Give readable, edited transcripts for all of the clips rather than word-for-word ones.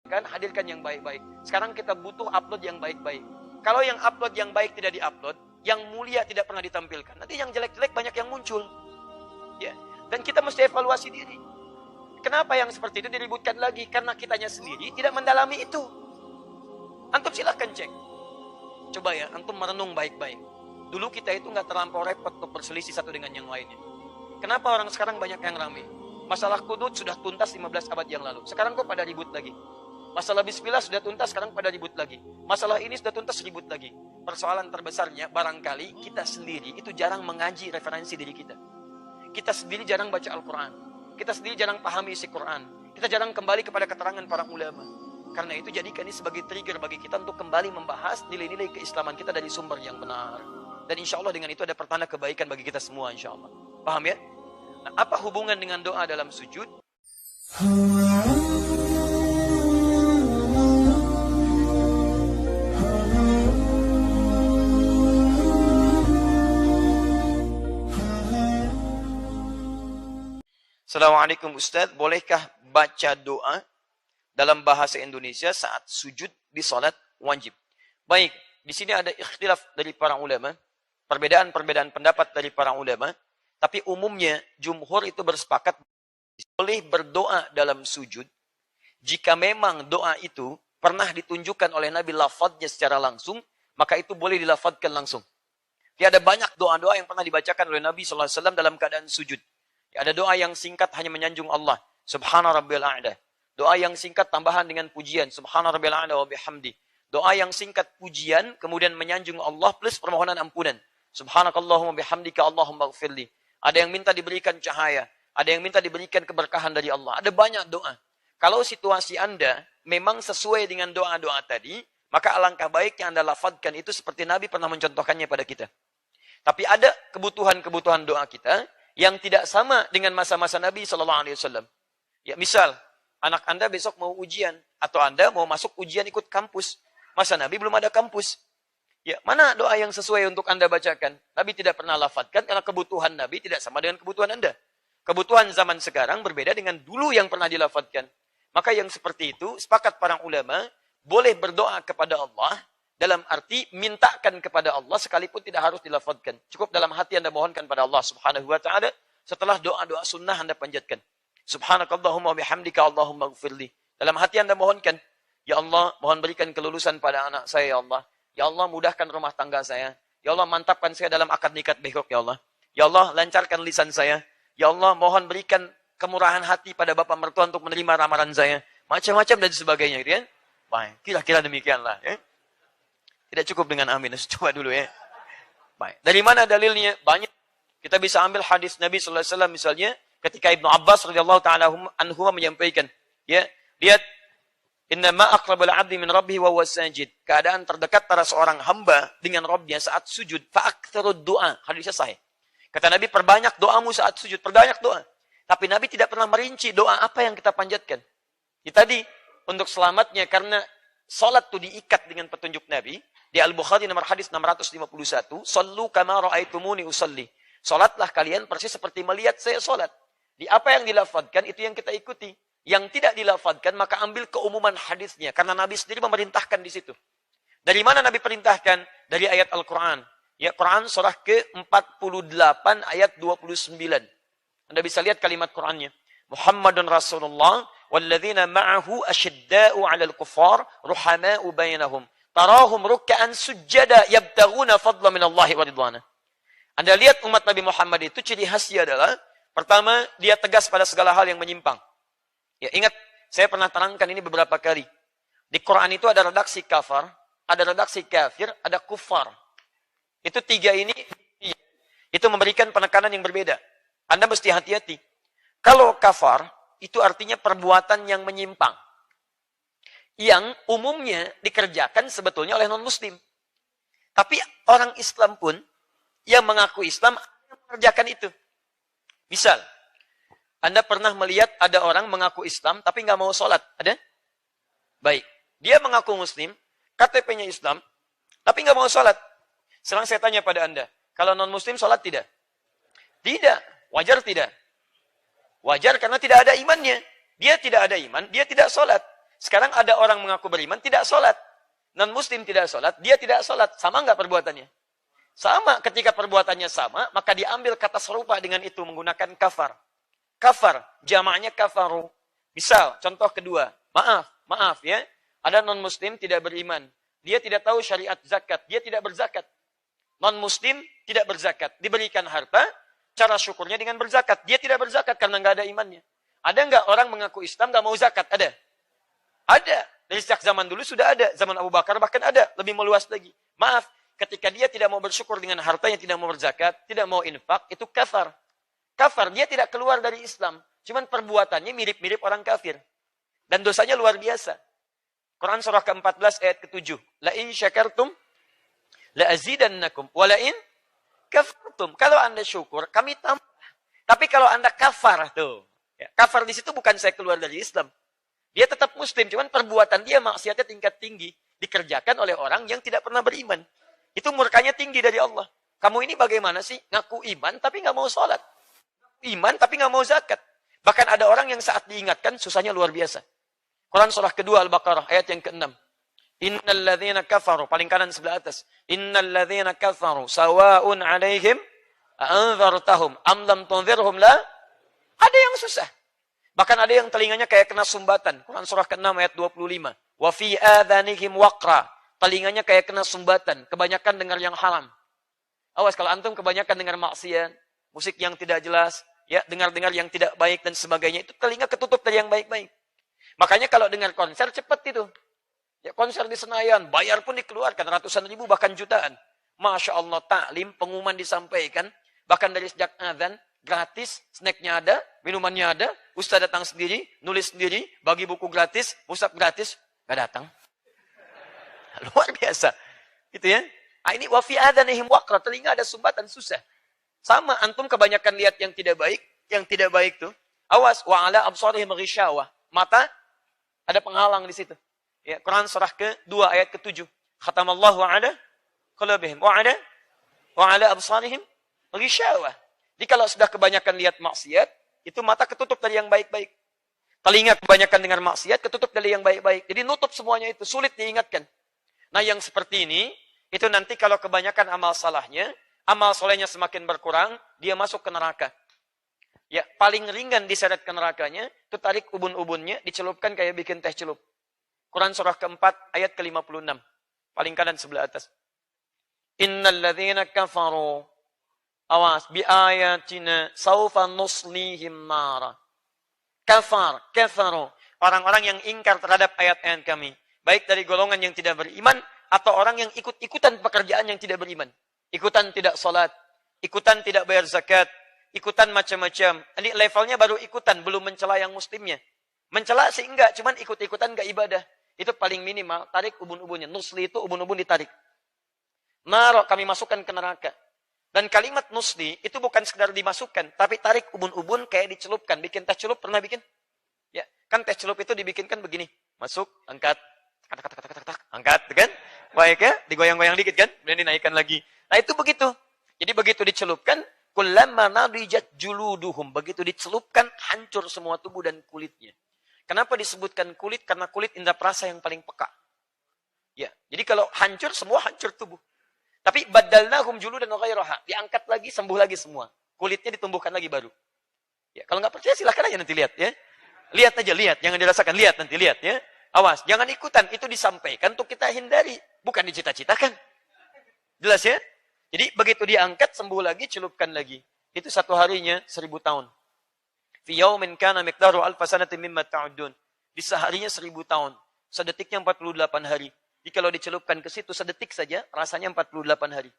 Kan hadirkan yang baik-baik. Sekarang kita butuh upload yang baik-baik. Kalau yang upload yang baik tidak diupload, yang mulia tidak pernah ditampilkan, nanti yang jelek-jelek banyak yang muncul. Ya. Dan kita mesti evaluasi diri. Kenapa yang seperti itu diributkan lagi? Karena kitanya sendiri tidak mendalami itu. Antum silahkan cek. Coba ya, antum merenung baik-baik. Dulu kita itu nggak terlampau repot untuk berselisih satu dengan yang lainnya. Kenapa orang sekarang banyak yang ramai? Masalah kudut sudah tuntas 15 abad yang lalu. Sekarang kok pada ribut lagi? Masalah bismillah sudah tuntas, sekarang pada ribut lagi. Masalah ini sudah tuntas, ribut lagi. Persoalan terbesarnya, barangkali kita sendiri itu jarang mengaji referensi diri kita. Kita sendiri jarang baca Al-Quran. Kita sendiri jarang pahami isi Quran. Kita jarang kembali kepada keterangan para ulama. Karena itu jadikan ini sebagai trigger bagi kita untuk kembali membahas nilai-nilai keislaman kita dari sumber yang benar. Dan insya Allah dengan itu ada pertanda kebaikan bagi kita semua insya Allah. Paham ya? Nah, apa hubungan dengan doa dalam sujud? Assalamualaikum Ustaz, bolehkah baca doa dalam bahasa Indonesia saat sujud di salat wajib? Baik, di sini ada ikhtilaf dari para ulama, perbedaan-perbedaan pendapat dari para ulama, tapi umumnya jumhur itu bersepakat boleh berdoa dalam sujud jika memang doa itu pernah ditunjukkan oleh Nabi lafadznya secara langsung, maka itu boleh dilafadzkan langsung. Ya, ada banyak doa-doa yang pernah dibacakan oleh Nabi SAW dalam keadaan sujud. Ya, ada doa yang singkat hanya menyanjung Allah, Subhana Rabbil A'la. Doa yang singkat tambahan dengan pujian, Subhana Rabbil A'la wa bihamdi. Doa yang singkat pujian, kemudian menyanjung Allah plus permohonan ampunan. Subhanakallahumma bihamdika Allahumma gfirli. Ada yang minta diberikan cahaya. Ada yang minta diberikan keberkahan dari Allah. Ada banyak doa. Kalau situasi Anda memang sesuai dengan doa-doa tadi, maka alangkah baiknya Anda lafadzkan itu seperti Nabi pernah mencontohkannya pada kita. Tapi ada kebutuhan-kebutuhan doa kita yang tidak sama dengan masa-masa Nabi SAW. Ya, misal, anak Anda besok mau ujian, atau Anda mau masuk ujian ikut kampus. Masa Nabi belum ada kampus. Ya, mana doa yang sesuai untuk Anda bacakan? Nabi tidak pernah lafadzkan karena kebutuhan Nabi tidak sama dengan kebutuhan Anda. Kebutuhan zaman sekarang berbeda dengan dulu yang pernah dilafadzkan. Maka yang seperti itu, sepakat para ulama, boleh berdoa kepada Allah, dalam arti mintakan kepada Allah sekalipun tidak harus dilafadzkan. Cukup dalam hati Anda mohonkan pada Allah Subhanahu wa taala setelah doa-doa sunnah Anda panjatkan. Subhanakallahumma bihamdika Allahumma gfirli. Dalam hati Anda mohonkan, ya Allah, mohon berikan kelulusan pada anak saya ya Allah. Ya Allah, mudahkan rumah tangga saya. Ya Allah, mantapkan saya dalam akad nikah besok ya Allah. Ya Allah, lancarkan lisan saya. Ya Allah, mohon berikan kemurahan hati pada bapak mertua untuk menerima ramalan saya. Macam-macam dan sebagainya gitu ya. Baik, kira-kira demikianlah ya. Tidak cukup dengan amin. Coba dulu ya. Baik. Dari mana dalilnya? Banyak. Kita bisa ambil hadis Nabi sallallahu alaihi wasallam misalnya ketika Ibnu Abbas radhiyallahu taala anhu menyampaikan, ya, lihat innama aqrabul 'abdi min rabbih wa huwa sajid. Keadaan terdekat para seorang hamba dengan Rabbnya saat sujud, fa aktsarud du'a. Hadisnya sahih. Kata Nabi, perbanyak doamu saat sujud, perbanyak doa. Tapi Nabi tidak pernah merinci doa apa yang kita panjatkan. Ya, tadi untuk selamatnya karena salat itu diikat dengan petunjuk Nabi. Di Al-Bukhari nomor hadis 651, "Shallu kama ra'aitumuni usalli." Salatlah kalian persis seperti melihat saya salat. Di apa yang dilafadzkan itu yang kita ikuti. Yang tidak dilafadzkan maka ambil keumuman hadisnya karena Nabi sendiri memerintahkan di situ. Dari mana Nabi perintahkan? Dari ayat Al-Qur'an. Ya, Quran surah ke-48 ayat 29. Anda bisa lihat kalimat Qur'annya. Muhammadun Rasulullah walladzina ma'ahu asyidda'u 'alal kuffar ruhama'u bainahum. Tarahum rukka'an sujjada yabtaghuna fadla minallahi wa ridwana. Anda lihat umat Nabi Muhammad itu ciri khasnya adalah pertama, dia tegas pada segala hal yang menyimpang. Ya, ingat, saya pernah terangkan ini beberapa kali. Di Quran itu ada redaksi kafar, ada redaksi kafir, ada kufar. Itu tiga ini itu memberikan penekanan yang berbeda. Anda mesti hati-hati. Kalau kafar itu artinya perbuatan yang menyimpang. Yang umumnya dikerjakan sebetulnya oleh non-muslim. Tapi orang Islam pun yang mengaku Islam mengerjakan itu. Misal, Anda pernah melihat ada orang mengaku Islam tapi nggak mau sholat. Ada? Baik. Dia mengaku Muslim, KTP-nya Islam, tapi nggak mau sholat. Sekarang saya tanya pada Anda, kalau non-Muslim sholat tidak? Tidak. Wajar tidak? Wajar karena tidak ada imannya. Dia tidak ada iman, dia tidak sholat. Sekarang ada orang mengaku beriman, tidak sholat. Non-muslim tidak sholat, dia tidak sholat. Sama nggak perbuatannya? Sama. Ketika perbuatannya sama, maka diambil kata serupa dengan itu menggunakan kafar. Kafar, jamaknya kafaru. Misal, contoh kedua. Maaf ya. Ada non-muslim tidak beriman. Dia tidak tahu syariat zakat. Dia tidak berzakat. Non-muslim tidak berzakat. Diberikan harta, cara syukurnya dengan berzakat. Dia tidak berzakat karena nggak ada imannya. Ada nggak orang mengaku Islam nggak mau zakat? Ada. Ada. Dari sejak zaman dulu sudah ada. Zaman Abu Bakar bahkan ada. Lebih meluas lagi. Maaf, ketika dia tidak mau bersyukur dengan hartanya, tidak mau berzakat, tidak mau infak, itu kafar. Kafar, dia tidak keluar dari Islam. Cuman perbuatannya mirip-mirip orang kafir. Dan dosanya luar biasa. Quran surah ke-14 ayat ke-7. La in syakartum la azidannakum wa la in kafartum. Kalau Anda syukur, kami tambah. Tapi kalau Anda kafar tuh. Ya, kafar di situ bukan saya keluar dari Islam. Dia tetap muslim, cuman perbuatan dia maksiatnya tingkat tinggi dikerjakan oleh orang yang tidak pernah beriman. Itu murkanya tinggi dari Allah. Kamu ini bagaimana sih? Ngaku iman tapi nggak mau sholat. Iman tapi nggak mau zakat. Bahkan ada orang yang saat diingatkan susahnya luar biasa. Quran surah kedua Al-Baqarah ayat yang ke-6. Innal ladzina kafaru, paling kanan sebelah atas. Innal ladzina kafaru sawa'un 'alaihim anzartahum am lam tunzirhum la. Ada yang susah. Bahkan ada yang telinganya kayak kena sumbatan. Quran surah ke-6 ayat 25. Wa fi adhanihim waqra. Telinganya kayak kena sumbatan, kebanyakan dengar yang haram. Awas kalau antum kebanyakan dengar maksiat, musik yang tidak jelas, ya, dengar-dengar yang tidak baik dan sebagainya, itu telinga ketutup dari yang baik-baik. Makanya kalau dengar konser cepat itu. Ya, konser di Senayan, bayar pun dikeluarkan ratusan ribu bahkan jutaan. Masya Allah, taklim, pengumuman disampaikan, bahkan dari sejak azan gratis, snacknya ada, minumannya ada, ustaz datang sendiri, nulis sendiri, bagi buku gratis, musab gratis, nggak datang. Luar biasa. Gitu ya. Nah, ini wa fi adhanihim waqra, telinga ada sumbatan susah. Sama antum kebanyakan lihat yang tidak baik tuh. Awas wa ala absarihim ghishawah. Mata ada penghalang di situ. Ya, Quran surah ke-2 ayat ke-7. Khatamallahu ala qulubihim wa ala absarihim ghishawah. Jadi kalau sudah kebanyakan lihat maksiat, itu mata ketutup dari yang baik-baik. Telinga kebanyakan dengar maksiat, ketutup dari yang baik-baik. Jadi nutup semuanya itu, sulit diingatkan. Nah yang seperti ini, itu nanti kalau kebanyakan amal salahnya, amal solehnya semakin berkurang, dia masuk ke neraka. Ya, paling ringan diseret ke nerakanya, itu tarik ubun-ubunnya, dicelupkan kayak bikin teh celup. Quran surah keempat, ayat ke-56. Paling kanan sebelah atas. Innal ladzina kafaru, awas, bi ayatina saufa nuslihim nara. Kafaru. Orang-orang yang ingkar terhadap ayat-ayat kami. Baik dari golongan yang tidak beriman, atau orang yang ikut-ikutan pekerjaan yang tidak beriman. Ikutan tidak sholat, ikutan tidak bayar zakat, ikutan macam-macam. Ini levelnya baru ikutan, belum mencela yang muslimnya. Mencela sih enggak, cuman ikut-ikutan enggak ibadah. Itu paling minimal, tarik ubun-ubunnya. Nusli itu ubun-ubun ditarik. Narok kami masukkan ke neraka. Dan kalimat nusli itu bukan sekedar dimasukkan, tapi tarik ubun-ubun kayak dicelupkan. Bikin teh celup, pernah bikin? Ya, kan teh celup itu dibikinkan begini. Masuk, angkat. Angkat, kan? Baik ya, digoyang-goyang dikit kan? Kemudian dinaikkan lagi. Nah itu begitu. Jadi begitu dicelupkan, kullama nadijat juluduhum. Begitu dicelupkan, hancur semua tubuh dan kulitnya. Kenapa disebutkan kulit? Karena kulit indera perasa yang paling peka. Ya, jadi kalau hancur, semua hancur tubuh. Tapi badalnahum juludan ghairaha. Diangkat lagi, sembuh lagi semua. Kulitnya ditumbuhkan lagi baru. Ya, kalau nggak percaya silahkan aja nanti lihat ya. Lihat aja, lihat. Jangan dirasakan, lihat nanti, lihat ya. Awas, jangan ikutan. Itu disampaikan untuk kita hindari. Bukan dicita-citakan. Jelas ya? Jadi begitu diangkat, sembuh lagi, celupkan lagi. Itu satu harinya 1000 tahun. Fi yaumin kana miqdaru alfa sanatin mimma ta'udun. Di seharinya 1000 tahun. Sedetiknya 48 hari. Jadi kalau dicelupkan ke situ sedetik saja, rasanya 48 hari.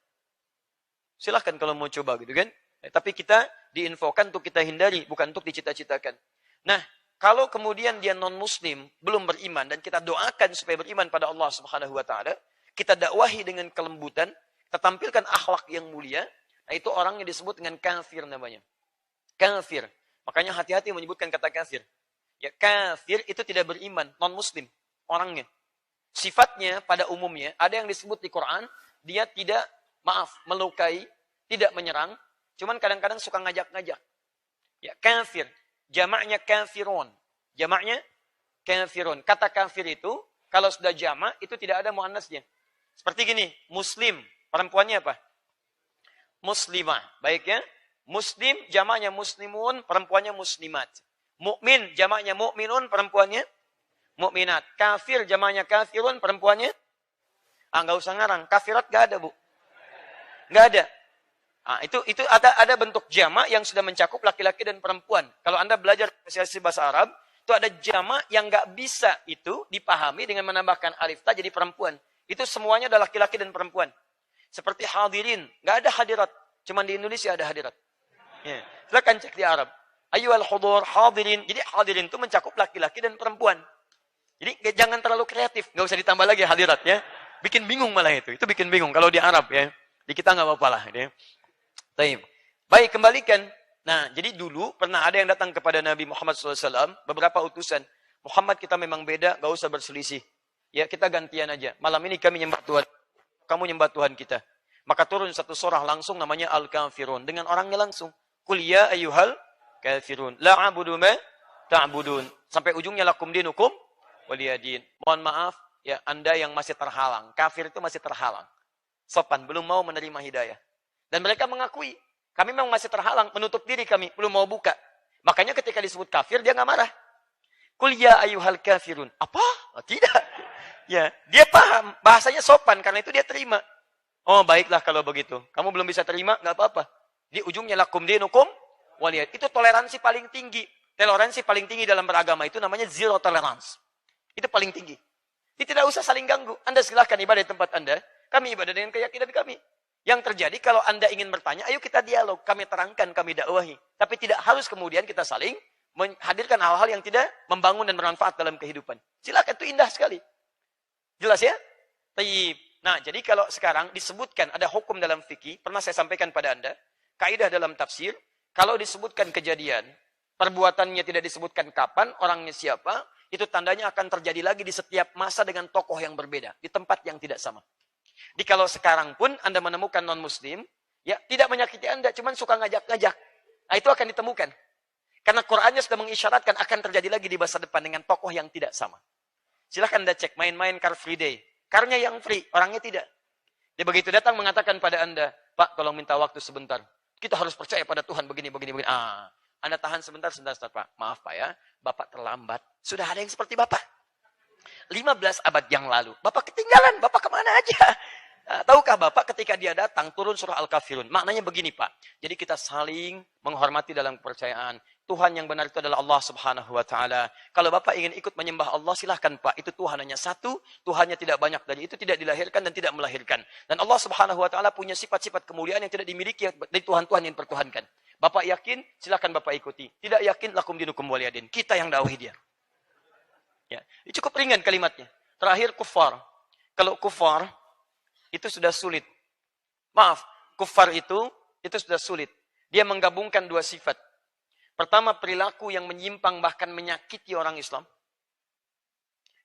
Silahkan kalau mau coba gitu kan. Tapi kita diinfokan untuk kita hindari, bukan untuk dicita-citakan. Nah, kalau kemudian dia non-muslim, belum beriman, dan kita doakan supaya beriman pada Allah Subhanahu wa Ta'ala, kita dakwahi dengan kelembutan, kita tampilkan akhlak yang mulia, nah itu orang yang disebut dengan kafir namanya. Kafir. Makanya hati-hati menyebutkan kata kafir. Ya, kafir itu tidak beriman, non-muslim orangnya. Sifatnya pada umumnya, ada yang disebut di Quran, dia tidak, melukai, tidak menyerang, cuman kadang-kadang suka ngajak-ngajak. Ya, kafir. Jamaknya kafirun. Jamaknya kafirun. Kata kafir itu, kalau sudah jama, itu tidak ada muannasnya. Seperti gini, muslim, perempuannya apa? Muslimah. Baik ya. Muslim, jamaknya muslimun, perempuannya muslimat. Mukmin, jamaknya mukminun, perempuannya mukminat. Kafir, jamaknya kafirun, perempuannya nggak usah ngarang. Kafirat nggak ada, Bu. Nggak ada. Itu ada bentuk jamak yang sudah mencakup laki-laki dan perempuan. Kalau Anda belajar spesialisasi bahasa Arab, itu ada jamak yang nggak bisa itu dipahami dengan menambahkan alif ta jadi perempuan. Itu semuanya adalah laki-laki dan perempuan. Seperti hadirin, nggak ada hadirat. Cuman di Indonesia ada hadirat. Ya. Silakan cek di Arab. Ayyuhal hudur hadirin. Jadi hadirin itu mencakup laki-laki dan perempuan. Jadi jangan terlalu kreatif, nggak usah ditambah lagi hadirat ya. Bikin bingung malah itu. Itu bikin bingung kalau di Arab ya. Di kita nggak apa-apa lah. Ya. Baik, kembalikan. Nah, jadi dulu pernah ada yang datang kepada Nabi Muhammad SAW, beberapa utusan. Muhammad, kita memang beda, gak usah berselisih. Ya, kita gantian aja. Malam ini kami nyembah Tuhan. Kamu nyembah Tuhan kita. Maka turun satu surah langsung namanya Al-Kafirun. Dengan orangnya langsung. Qul ya ayyuhal kafirun. La a'budu ma ta'budun. Sampai ujungnya lakum dinukum waliyadin. Mohon maaf, ya Anda yang masih terhalang. Kafir itu masih terhalang. Sopan, belum mau menerima hidayah. Dan mereka mengakui, kami memang masih terhalang, menutup diri kami, belum mau buka. Makanya ketika disebut kafir, dia nggak marah. Qul ya ayyuhal kafirun. Apa? Oh, tidak. Ya, dia paham, bahasanya sopan, karena itu dia terima. Oh, baiklah kalau begitu. Kamu belum bisa terima, nggak apa-apa. Di ujungnya lakum dinukum waliyad. Itu toleransi paling tinggi. Toleransi paling tinggi dalam beragama itu namanya zero tolerance. Itu paling tinggi. Jadi tidak usah saling ganggu. Anda silahkan ibadah di tempat Anda. Kami ibadah dengan keyakinan kami. Yang terjadi kalau Anda ingin bertanya, ayo kita dialog. Kami terangkan, kami dakwahi. Tapi tidak harus kemudian kita saling menghadirkan hal-hal yang tidak membangun dan bermanfaat dalam kehidupan. Silakan, itu indah sekali. Jelas ya? Tayyib. Nah, jadi kalau sekarang disebutkan ada hukum dalam fikih, pernah saya sampaikan pada Anda, kaidah dalam tafsir, kalau disebutkan kejadian, perbuatannya tidak disebutkan kapan, orangnya siapa, itu tandanya akan terjadi lagi di setiap masa dengan tokoh yang berbeda, di tempat yang tidak sama. Jadi kalau sekarang pun Anda menemukan non-muslim, ya tidak menyakiti Anda, cuman suka ngajak-ngajak. Nah, itu akan ditemukan. Karena Qur'annya sudah mengisyaratkan akan terjadi lagi di masa depan dengan tokoh yang tidak sama. Silahkan Anda cek, main-main Car Free Day. Karnya yang free, orangnya tidak. Dia begitu datang mengatakan pada Anda, Pak, tolong minta waktu sebentar. Kita harus percaya pada Tuhan, begini. Anda tahan sebentar, Pak. Maaf Pak ya, Bapak terlambat. Sudah ada yang seperti Bapak. 15 abad yang lalu. Bapak ketinggalan, Bapak kemana aja? Tahukah Bapak ketika dia datang turun surah Al-Kafirun? Maknanya begini Pak. Jadi kita saling menghormati dalam kepercayaan. Tuhan yang benar itu adalah Allah Subhanahu wa taala. Kalau Bapak ingin ikut menyembah Allah, silahkan Pak. Itu Tuhan hanya satu, Tuhannya tidak banyak dari itu, tidak dilahirkan dan tidak melahirkan. Dan Allah Subhanahu wa taala punya sifat-sifat kemuliaan yang tidak dimiliki dari Tuhan-Tuhan yang pertuhankan. Bapak yakin, silahkan Bapak ikuti. Tidak yakin, lakum dinukum waliyadin. Kita yang dakwahi dia. Ya, cukup ringan kalimatnya. Terakhir kufar. Kalau kufar itu sudah sulit. Maaf, kufar itu sudah sulit. Dia menggabungkan dua sifat. Pertama, perilaku yang menyimpang bahkan menyakiti orang Islam.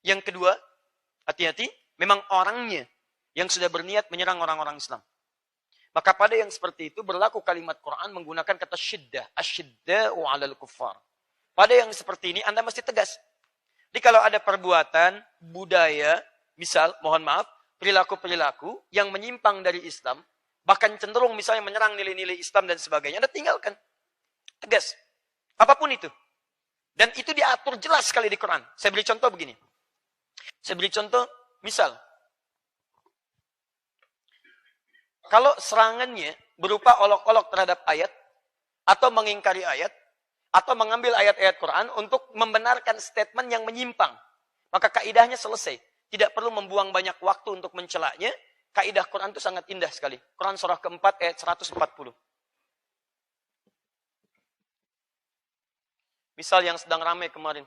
Yang kedua, hati-hati, memang orangnya yang sudah berniat menyerang orang-orang Islam. Maka pada yang seperti itu berlaku kalimat Quran menggunakan kata syiddah. Asyidda'u 'alal kuffar. Pada yang seperti ini Anda mesti tegas. Jadi kalau ada perbuatan, budaya, misal, mohon maaf, perilaku-perilaku yang menyimpang dari Islam, bahkan cenderung misalnya menyerang nilai-nilai Islam dan sebagainya, Anda tinggalkan. Tegas. Apapun itu. Dan itu diatur jelas sekali di Quran. Saya beri contoh begini. Saya beri contoh, misal, kalau serangannya berupa olok-olok terhadap ayat, atau mengingkari ayat, atau mengambil ayat-ayat Quran untuk membenarkan statement yang menyimpang, maka kaidahnya selesai. Tidak perlu membuang banyak waktu untuk mencelaknya. Kaidah Quran itu sangat indah sekali. Quran surah keempat ayat 140. Misal yang sedang ramai kemarin.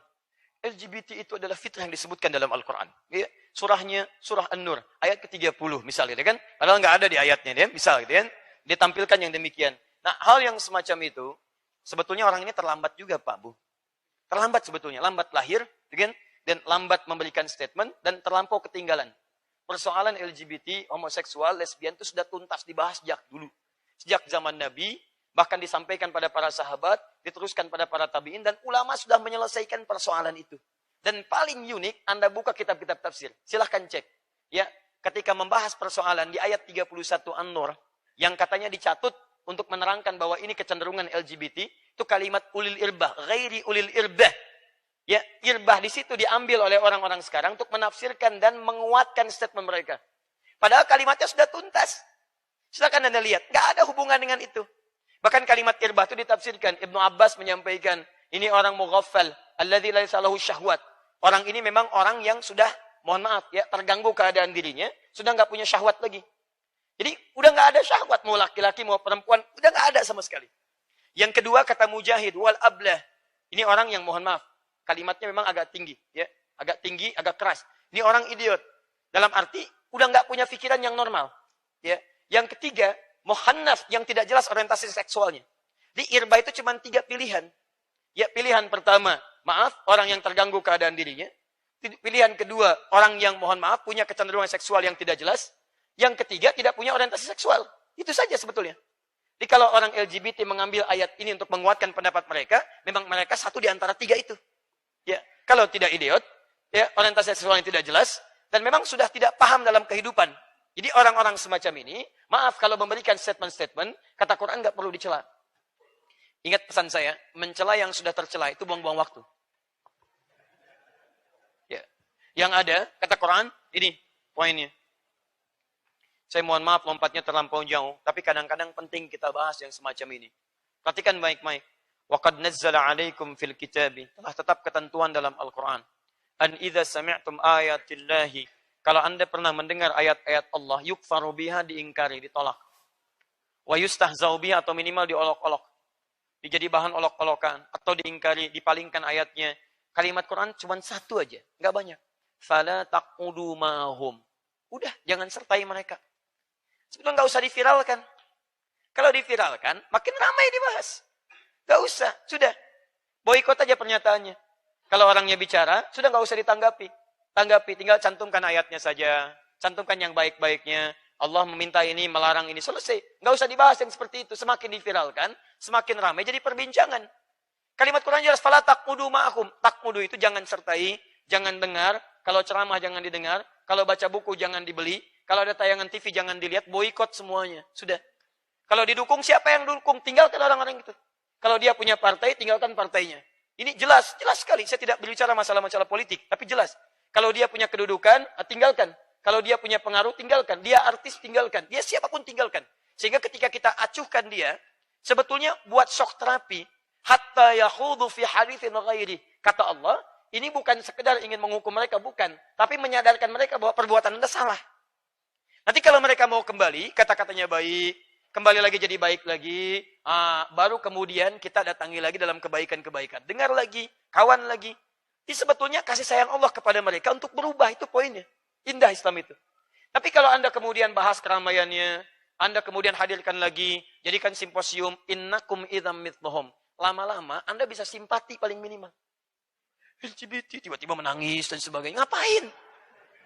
LGBT itu adalah fitrah yang disebutkan dalam Al-Quran. Ya, surahnya, surah An-Nur, ayat ke-30 misalnya. Kan? Padahal nggak ada di ayatnya. Ya? Misal, gitu, kan? Dia tampilkan yang demikian. Nah, hal yang semacam itu, sebetulnya orang ini terlambat juga, Pak Bu. Terlambat sebetulnya. Lambat lahir, kan? Dan lambat memberikan statement, dan terlampau ketinggalan. Persoalan LGBT, homoseksual, lesbian itu sudah tuntas dibahas sejak dulu. Sejak zaman Nabi, bahkan disampaikan pada para sahabat, diteruskan pada para tabi'in, dan ulama sudah menyelesaikan persoalan itu. Dan paling unik, Anda buka kitab-kitab tafsir. Silahkan cek. Ya, ketika membahas persoalan di ayat 31 An-Nur, yang katanya dicatut untuk menerangkan bahwa ini kecenderungan LGBT, itu kalimat ulil irbah, ghairi ulil irbah. Ya, irbah di situ diambil oleh orang-orang sekarang untuk menafsirkan dan menguatkan statement mereka. Padahal kalimatnya sudah tuntas. Silakan Anda lihat, nggak ada hubungan dengan itu. Bahkan kalimat irbah itu ditafsirkan. Ibnu Abbas menyampaikan, ini orang mughaffal, alladzi laisa lahu syahwat. Orang ini memang orang yang sudah, mohon maaf ya, terganggu keadaan dirinya, sudah nggak punya syahwat lagi. Jadi udah nggak ada syahwat, mau laki-laki mau perempuan, udah nggak ada sama sekali. Yang kedua kata Mujahid, wal ablah. Ini orang yang mohon maaf, kalimatnya memang agak tinggi, ya, agak tinggi, agak keras. Ini orang idiot. Dalam arti udah nggak punya pikiran yang normal. Ya. Yang ketiga, muhannaf yang tidak jelas orientasi seksualnya. Di irba itu cuma 3 pilihan. Ya, pilihan pertama, maaf, orang yang terganggu keadaan dirinya. Pilihan kedua, orang yang mohon maaf punya kecenderungan seksual yang tidak jelas. Yang ketiga, tidak punya orientasi seksual. Itu saja sebetulnya. Jadi kalau orang LGBT mengambil ayat ini untuk menguatkan pendapat mereka, memang mereka satu di antara 3 itu. Ya, kalau tidak idiot, ya, orientasi seksual yang tidak jelas, dan memang sudah tidak paham dalam kehidupan. Jadi orang-orang semacam ini, maaf kalau memberikan statement-statement, kata Quran nggak perlu dicela. Ingat pesan saya, mencela yang sudah tercela itu buang-buang waktu. Ya. Yang ada, kata Quran, ini poinnya. Saya mohon maaf lompatnya terlampau jauh, tapi kadang-kadang penting kita bahas yang semacam ini. Perhatikan baik-baik. وَقَدْ نَزَّلَ عَلَيْكُمْ فِي الْكِتَابِ. Telah tetap ketentuan dalam Al-Quran. أَنْ إِذَا سَمِعْتُمْ آيَاتِ اللَّهِ. Kalau Anda pernah mendengar ayat-ayat Allah, yukfaru biha, diingkari, ditolak. Wa yustahzau biha, atau minimal diolok-olok. Dijadi bahan olok-olokan. Atau diingkari, dipalingkan ayatnya. Kalimat Quran cuma satu aja, nggak banyak. فَلَا تَقْعُدُوا مَعَهُمْ. Udah, jangan sertai mereka. Sebetulnya nggak usah diviralkan. Kalau diviralkan, makin ramai dibahas. Nggak usah, sudah. Boikot aja pernyataannya. Kalau orangnya bicara, sudah nggak usah ditanggapi. Tanggapi, tinggal cantumkan ayatnya saja. Cantumkan yang baik-baiknya. Allah meminta ini, melarang ini, selesai. Nggak usah dibahas yang seperti itu. Semakin diviralkan, semakin ramai jadi perbincangan. Kalimat Quran jelas, fala taq'udu ma'ahum. Taq'udu itu jangan sertai, jangan dengar. Kalau ceramah jangan didengar. Kalau baca buku jangan dibeli. Kalau ada tayangan TV jangan dilihat. Boikot semuanya. Sudah. Kalau didukung, siapa yang dukung? Tinggalkan orang-orang itu. Kalau dia punya partai, tinggalkan partainya. Ini jelas, jelas sekali. Saya tidak berbicara masalah-masalah politik, tapi jelas. Kalau dia punya kedudukan, tinggalkan. Kalau dia punya pengaruh, tinggalkan. Dia artis, tinggalkan. Dia siapapun, tinggalkan. Sehingga ketika kita acuhkan dia, sebetulnya buat shock terapi, hatta yakhudu fi haditsin ghairi. Kata Allah, ini bukan sekedar ingin menghukum mereka, bukan. Tapi menyadarkan mereka bahwa perbuatan Anda salah. Nanti kalau mereka mau kembali, kata-katanya baik, kembali lagi jadi baik lagi, baru kemudian kita datangi lagi dalam kebaikan-kebaikan. Dengar lagi, kawan lagi. Ini sebetulnya kasih sayang Allah kepada mereka untuk berubah, itu poinnya. Indah Islam itu. Tapi kalau Anda kemudian bahas keramaiannya, Anda kemudian hadirkan lagi, jadikan simposium, innakum idzam mithluhum. Lama-lama Anda bisa simpati paling minimal. LGBT tiba-tiba menangis dan sebagainya. Ngapain?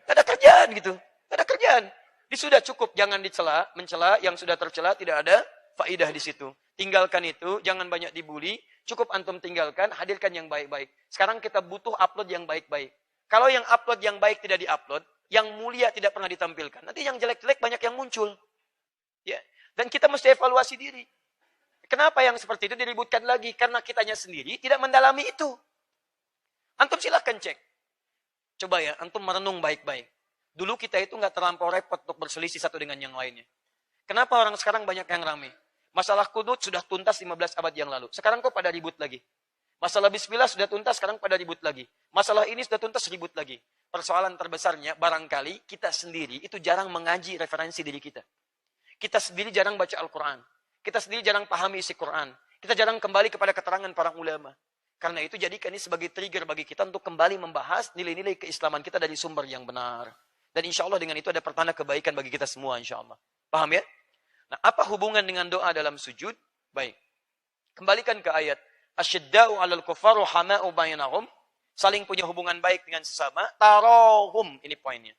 Gak ada kerjaan gitu. Gak ada kerjaan. Ini sudah cukup, jangan dicela, mencela yang sudah tercela, tidak ada faidah di situ. Tinggalkan itu, jangan banyak dibully, cukup antum tinggalkan, hadirkan yang baik-baik. Sekarang kita butuh upload yang baik-baik. Kalau yang upload yang baik tidak diupload, yang mulia tidak pernah ditampilkan. Nanti yang jelek-jelek banyak yang muncul. Ya. Dan kita mesti evaluasi diri. Kenapa yang seperti itu diributkan lagi? Karena kitanya sendiri tidak mendalami itu. Antum silahkan cek. Coba ya, antum merenung baik-baik. Dulu kita itu nggak terlampau repot untuk berselisih satu dengan yang lainnya. Kenapa orang sekarang banyak yang rame? Masalah kudut sudah tuntas 15 abad yang lalu. Sekarang kok pada ribut lagi? Masalah bismillah sudah tuntas, sekarang pada ribut lagi. Masalah ini sudah tuntas, ribut lagi. Persoalan terbesarnya, barangkali kita sendiri itu jarang mengaji referensi diri kita. Kita sendiri jarang baca Al-Quran. Kita sendiri jarang pahami isi Quran. Kita jarang kembali kepada keterangan para ulama. Karena itu jadikan ini sebagai trigger bagi kita untuk kembali membahas nilai-nilai keislaman kita dari sumber yang benar. Dan insya Allah dengan itu ada pertanda kebaikan bagi kita semua insya Allah. Paham ya? Nah, apa hubungan dengan doa dalam sujud? Baik. Kembalikan ke ayat. Asyidda'u 'alal kufaru hama'u bainahum. Saling punya hubungan baik dengan sesama. Tarahum. Ini poinnya.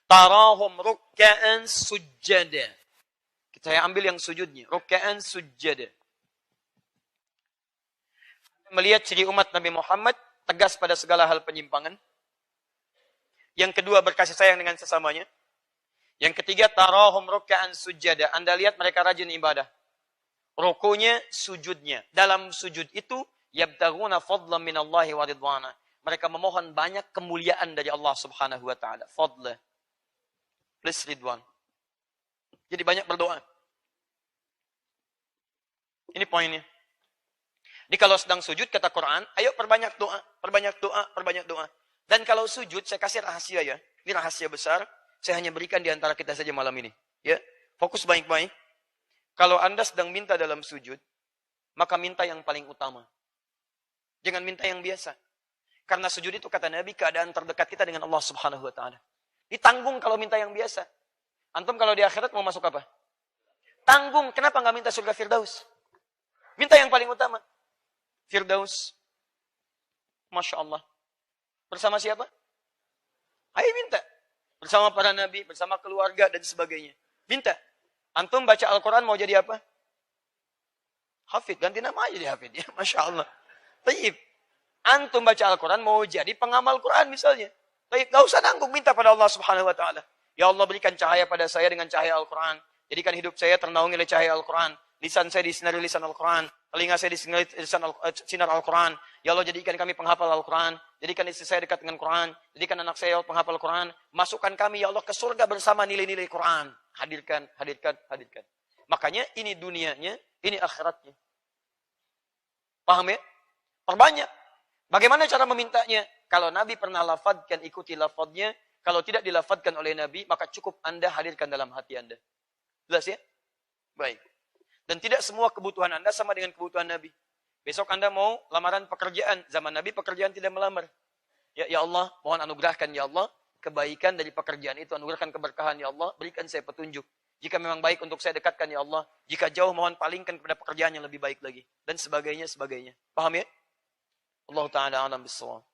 Tarahum rukka'an sujjada. Kita ambil yang sujudnya. Rukka'an sujjada. Melihat ciri umat Nabi Muhammad, tegas pada segala hal penyimpangan. Yang kedua, berkasih sayang dengan sesamanya. Yang ketiga, tarahum ruk'an sujada. Anda lihat mereka rajin ibadah. Rukunya, sujudnya. Dalam sujud itu, yabtaghuna fadlan minallahi wa ridwana. Mereka memohon banyak kemuliaan dari Allah Subhanahu wa taala. Fadla plus ridwan. Jadi banyak berdoa. Ini poinnya. Jadi kalau sedang sujud kata Quran, ayo perbanyak doa, perbanyak doa, perbanyak doa. Dan kalau sujud, saya kasih rahasia ya. Ini rahasia besar. Saya hanya berikan di antara kita saja malam ini. Ya, fokus baik-baik. Kalau Anda sedang minta dalam sujud, maka minta yang paling utama. Jangan minta yang biasa. Karena sujud itu kata Nabi, keadaan terdekat kita dengan Allah Subhanahu wa taala. Ditanggung kalau minta yang biasa. Antum kalau di akhirat mau masuk apa? Tanggung. Kenapa nggak minta surga Firdaus? Minta yang paling utama. Firdaus. Masya Allah. Bersama siapa? Ayo minta. Bersama para nabi, bersama keluarga, dan sebagainya. Minta. Antum baca Al-Quran mau jadi apa? Hafid. Ganti nama aja jadi Hafid. Ya, Masya Allah. Taib. Antum baca Al-Quran mau jadi pengamal Quran misalnya. Taib. Gak usah nanggung, minta pada Allah Subhanahu wa taala. Ya Allah, berikan cahaya pada saya dengan cahaya Al-Quran. Jadikan hidup saya ternaungi oleh cahaya Al-Quran. Lisan saya disinari lisan Al-Quran. Telinga saya disinari sinar Al-Quran. Ya Allah, jadikan kami penghafal Al-Quran. Jadikan istri saya dekat dengan Quran. Jadikan anak saya penghafal Quran. Masukkan kami, ya Allah, ke surga bersama nilai-nilai Quran. Hadirkan, hadirkan, hadirkan. Makanya ini dunianya, ini akhiratnya. Paham ya? Perbanyak. Bagaimana cara memintanya? Kalau Nabi pernah lafadkan, ikuti lafadnya. Kalau tidak dilafadkan oleh Nabi, maka cukup Anda hadirkan dalam hati Anda. Jelas ya? Baik. Dan tidak semua kebutuhan Anda sama dengan kebutuhan Nabi. Besok Anda mau lamaran pekerjaan. Zaman Nabi pekerjaan tidak melamar. Ya Allah, mohon anugerahkan ya Allah. Kebaikan dari pekerjaan itu. Anugerahkan keberkahan ya Allah. Berikan saya petunjuk. Jika memang baik untuk saya dekatkan ya Allah. Jika jauh mohon palingkan kepada pekerjaan yang lebih baik lagi. Dan sebagainya, sebagainya. Paham ya? Allah Ta'ala alam bisawab.